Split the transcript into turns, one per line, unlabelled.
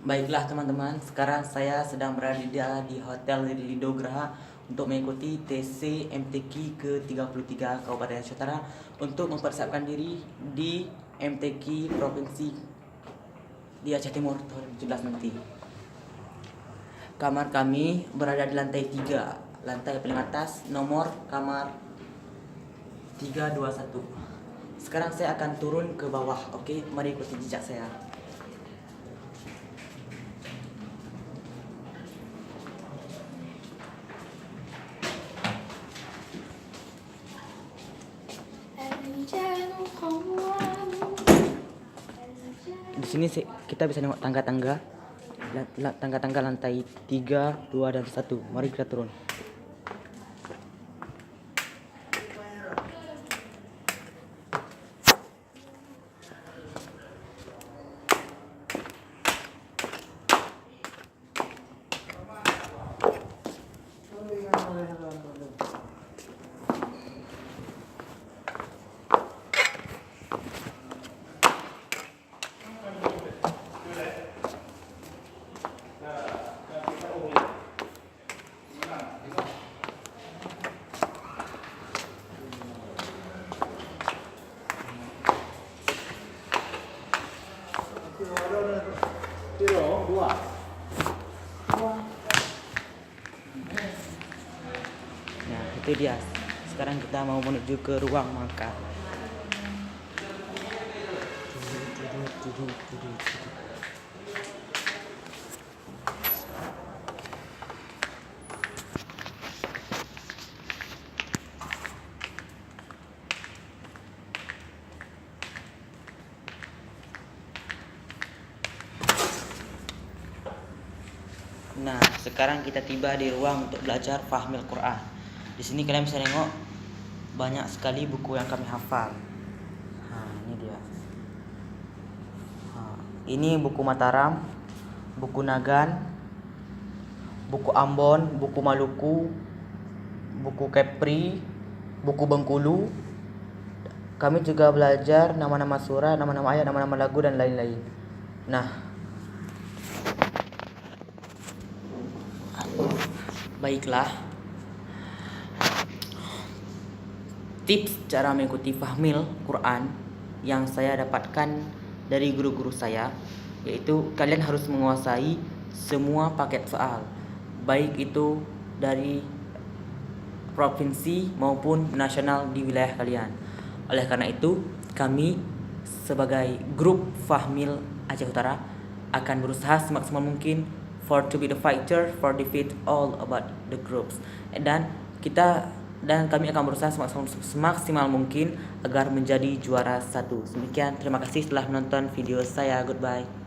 Baiklah teman-teman, sekarang saya sedang berada di Hotel Lido Graha untuk mengikuti TC MTQ ke-33 Kabupaten Aceh Utara untuk mempersiapkan diri di MTQ Provinsi di Aceh Timur tahun 2017 nanti. Kamar kami berada di lantai 3, lantai paling atas, nomor kamar 321. Sekarang saya akan turun ke bawah, oke? Mari ikuti jejak saya. Di sini kita bisa nengok tangga-tangga lantai 3, 2 dan 1. Mari kita turun. Nah, itu dia. Sekarang kita mau menuju ke ruang makan. Nah, sekarang kita tiba di ruang untuk belajar fahmil Quran. Di sini kalian bisa tengok banyak sekali buku yang kami hafal. Ini dia. Ini buku Mataram, buku Nagan, buku Ambon, buku Maluku, buku Kepri, buku Bengkulu. Kami juga belajar nama-nama surah, nama-nama ayat, nama-nama lagu dan lain-lain. Nah, baiklah, tips cara mengikuti fahmil Quran yang saya dapatkan dari guru-guru saya, yaitu kalian harus menguasai semua paket soal, baik itu dari provinsi maupun nasional di wilayah kalian. Oleh karena itu, kami sebagai grup Fahmil Aceh Utara akan berusaha semaksimal mungkin for to be the fighter for defeat all about the groups, dan kami akan berusaha semaksimal mungkin agar menjadi juara 1. Demikian, terima kasih telah menonton video saya. Goodbye.